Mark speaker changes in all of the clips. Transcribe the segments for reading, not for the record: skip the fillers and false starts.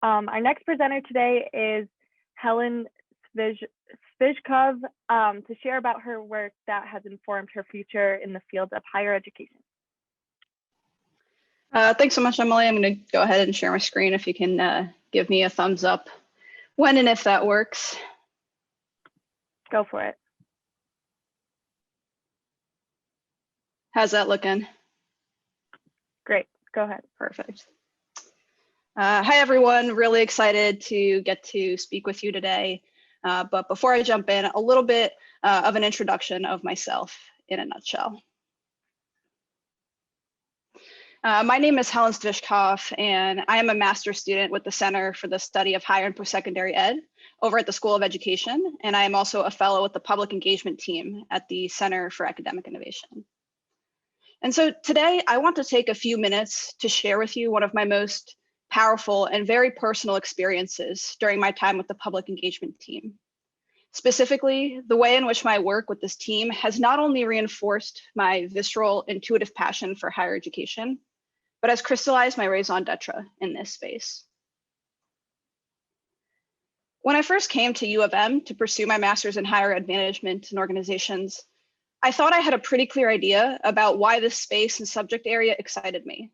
Speaker 1: Our next presenter today is Helen Sdvizhkov to share about her work that has informed her future in the field of higher education.
Speaker 2: Thanks so much, Emily. I'm going to go ahead and share my screen if you can give me a thumbs up when and if that works.
Speaker 1: Go for it.
Speaker 2: How's that looking?
Speaker 1: Great, go ahead.
Speaker 2: Perfect. Hi, everyone. Really excited to get to speak with you today. But before I jump in, a little bit of an introduction of myself in a nutshell. My name is Helen Sdvizhkov, and I am a master's student with the Center for the Study of Higher and Post-Secondary Ed over at the School of Education, and I am also a fellow with the Public Engagement team at the Center for Academic Innovation. And so today, I want to take a few minutes to share with you one of my most powerful and very personal experiences during my time with the Public Engagement team. Specifically, the way in which my work with this team has not only reinforced my visceral, intuitive passion for higher education, but has crystallized my raison d'etre in this space. When I first came to U of M to pursue my master's in higher ed management and organizations, I thought I had a pretty clear idea about why this space and subject area excited me.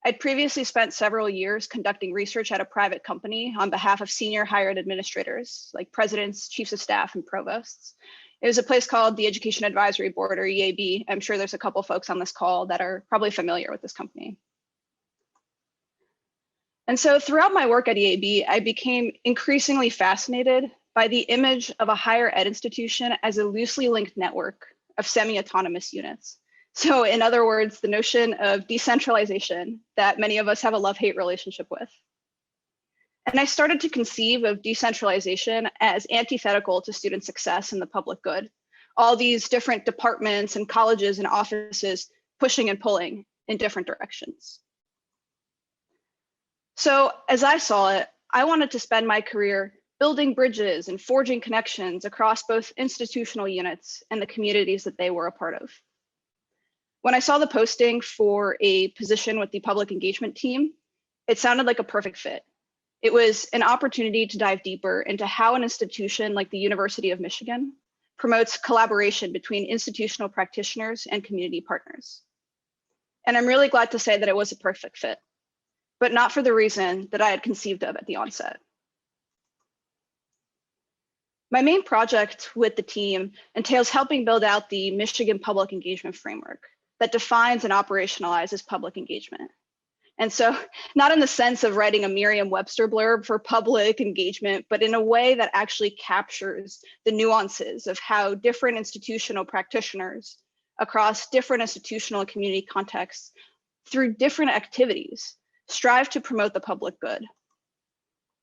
Speaker 2: I'd previously spent several years conducting research at a private company on behalf of senior higher ed administrators, like presidents, chiefs of staff, and provosts. It was a place called the Education Advisory Board, or EAB. I'm sure there's a couple folks on this call that are probably familiar with this company. And so throughout my work at EAB, I became increasingly fascinated by the image of a higher ed institution as a loosely linked network of semi-autonomous units. So in other words, the notion of decentralization that many of us have a love-hate relationship with. And I started to conceive of decentralization as antithetical to student success and the public good. All these different departments and colleges and offices pushing and pulling in different directions. So as I saw it, I wanted to spend my career building bridges and forging connections across both institutional units and the communities that they were a part of. When I saw the posting for a position with the public engagement team, it sounded like a perfect fit. It was an opportunity to dive deeper into how an institution like the University of Michigan promotes collaboration between institutional practitioners and community partners. And I'm really glad to say that it was a perfect fit, but not for the reason that I had conceived of at the onset. My main project with the team entails helping build out the Michigan Public Engagement Framework that defines and operationalizes public engagement. And so not in the sense of writing a Merriam-Webster blurb for public engagement, but in a way that actually captures the nuances of how different institutional practitioners across different institutional and community contexts through different activities strive to promote the public good,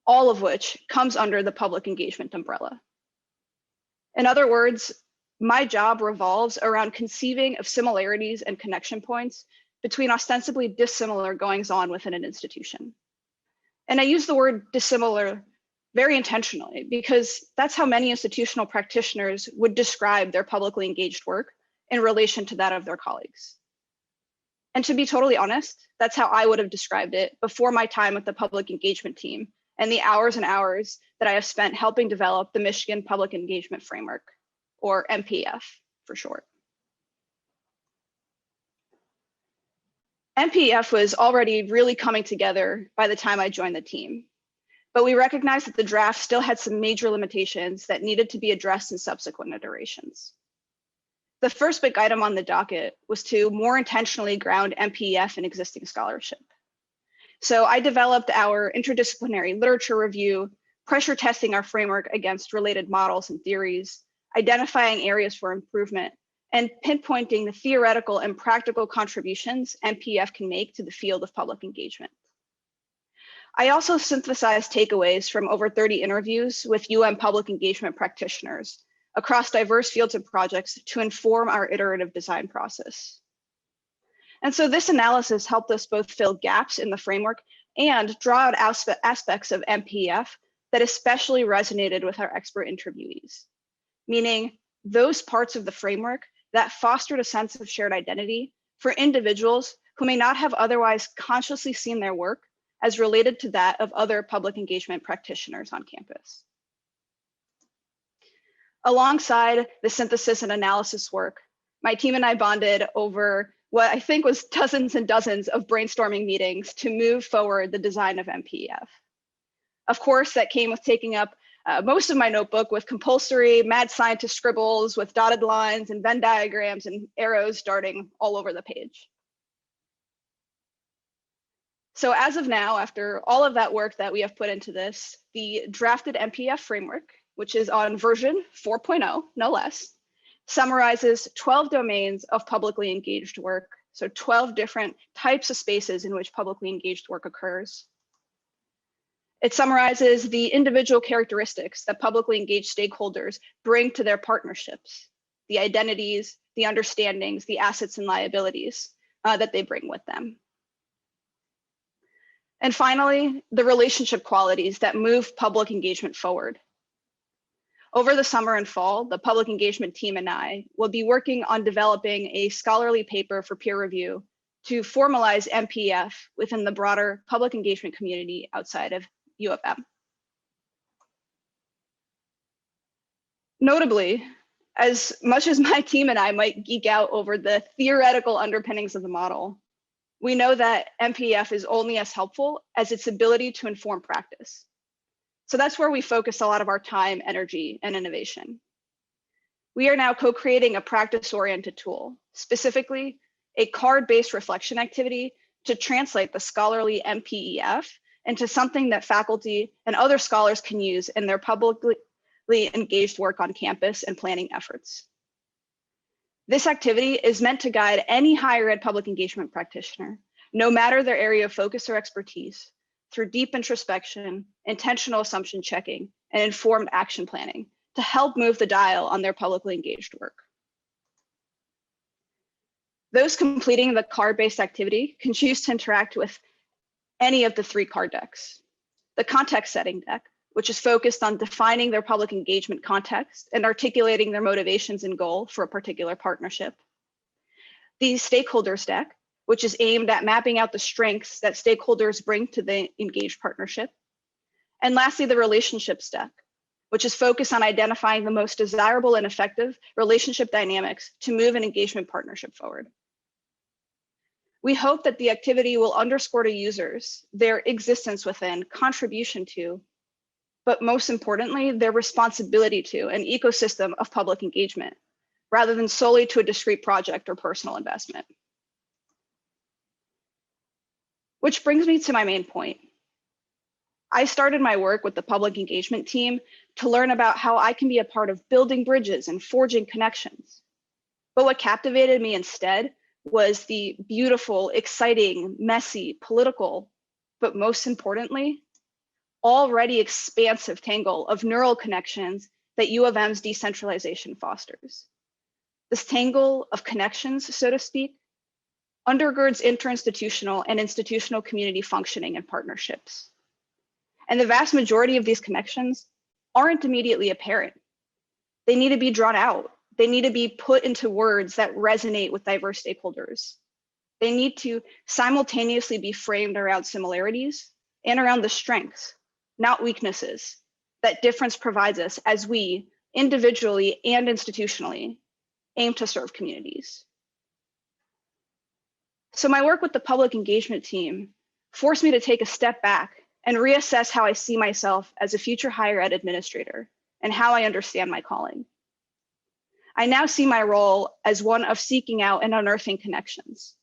Speaker 2: all of which comes under the public engagement umbrella. In other words, my job revolves around conceiving of similarities and connection points between ostensibly dissimilar goings-on within an institution. And I use the word dissimilar very intentionally because that's how many institutional practitioners would describe their publicly engaged work in relation to that of their colleagues. And to be totally honest, that's how I would have described it before my time with the public engagement team and the hours and hours that I have spent helping develop the Michigan Public Engagement Framework, or MPF for short. MPF was already really coming together by the time I joined the team, but we recognized that the draft still had some major limitations that needed to be addressed in subsequent iterations. The first big item on the docket was to more intentionally ground MPF in existing scholarship. So I developed our interdisciplinary literature review, pressure testing our framework against related models and theories, identifying areas for improvement, and pinpointing the theoretical and practical contributions MPF can make to the field of public engagement. I also synthesized takeaways from over 30 interviews with UM public engagement practitioners across diverse fields and projects to inform our iterative design process. And so this analysis helped us both fill gaps in the framework and draw out aspects of MPF that especially resonated with our expert interviewees, meaning those parts of the framework that fostered a sense of shared identity for individuals who may not have otherwise consciously seen their work as related to that of other public engagement practitioners on campus. Alongside the synthesis and analysis work, my team and I bonded over what I think was dozens and dozens of brainstorming meetings to move forward the design of MPEF. Of course, that came with taking up most of my notebook with compulsory mad scientist scribbles with dotted lines and Venn diagrams and arrows darting all over the page. So as of now, after all of that work that we have put into this, the drafted MPEF framework, which is on version 4.0, no less, summarizes 12 domains of publicly engaged work. So 12 different types of spaces in which publicly engaged work occurs. It summarizes the individual characteristics that publicly engaged stakeholders bring to their partnerships, the identities, the understandings, the assets and liabilities that they bring with them. And finally, the relationship qualities that move public engagement forward. Over the summer and fall, the public engagement team and I will be working on developing a scholarly paper for peer review to formalize MPEF within the broader public engagement community outside of U of M. Notably, as much as my team and I might geek out over the theoretical underpinnings of the model, we know that MPEF is only as helpful as its ability to inform practice. So that's where we focus a lot of our time, energy, and innovation. We are now co-creating a practice-oriented tool, specifically a card-based reflection activity to translate the scholarly MPEF into something that faculty and other scholars can use in their publicly engaged work on campus and planning efforts. This activity is meant to guide any higher ed public engagement practitioner, no matter their area of focus or expertise, through deep introspection, intentional assumption checking, and informed action planning to help move the dial on their publicly engaged work. Those completing the card-based activity can choose to interact with any of the 3 card decks. The context setting deck, which is focused on defining their public engagement context and articulating their motivations and goal for a particular partnership. The stakeholders deck, which is aimed at mapping out the strengths that stakeholders bring to the engaged partnership. And lastly, the relationships deck, which is focused on identifying the most desirable and effective relationship dynamics to move an engagement partnership forward. We hope that the activity will underscore to users their existence within, contribution to, but most importantly, their responsibility to an ecosystem of public engagement, rather than solely to a discrete project or personal investment. Which brings me to my main point. I started my work with the public engagement team to learn about how I can be a part of building bridges and forging connections. But what captivated me instead was the beautiful, exciting, messy, political, but most importantly, already expansive tangle of neural connections that U of M's decentralization fosters. This tangle of connections, so to speak, undergirds interinstitutional and institutional community functioning and partnerships. And the vast majority of these connections aren't immediately apparent. They need to be drawn out. They need to be put into words that resonate with diverse stakeholders. They need to simultaneously be framed around similarities and around the strengths, not weaknesses, that difference provides us as we, individually and institutionally, aim to serve communities. So my work with the public engagement team forced me to take a step back and reassess how I see myself as a future higher ed administrator and how I understand my calling. I now see my role as one of seeking out and unearthing connections,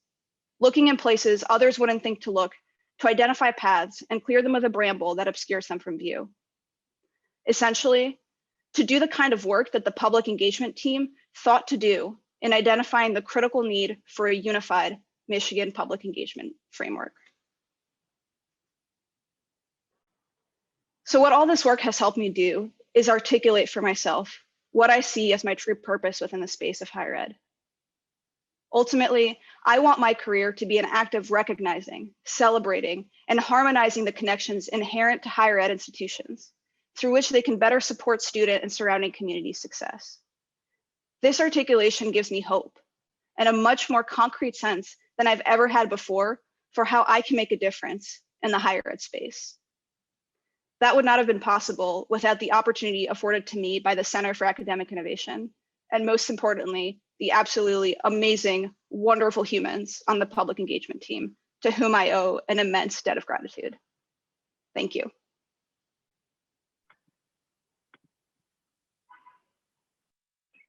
Speaker 2: looking in places others wouldn't think to look, to identify paths and clear them of the bramble that obscures them from view. Essentially, to do the kind of work that the public engagement team thought to do in identifying the critical need for a unified Michigan public engagement framework. So what all this work has helped me do is articulate for myself what I see as my true purpose within the space of higher ed. Ultimately, I want my career to be an act of recognizing, celebrating, and harmonizing the connections inherent to higher ed institutions, through which they can better support student and surrounding community success. This articulation gives me hope and a much more concrete sense than I've ever had before for how I can make a difference in the higher ed space. That would not have been possible without the opportunity afforded to me by the Center for Academic Innovation, and most importantly, the absolutely amazing, wonderful humans on the public engagement team, to whom I owe an immense debt of gratitude. Thank you.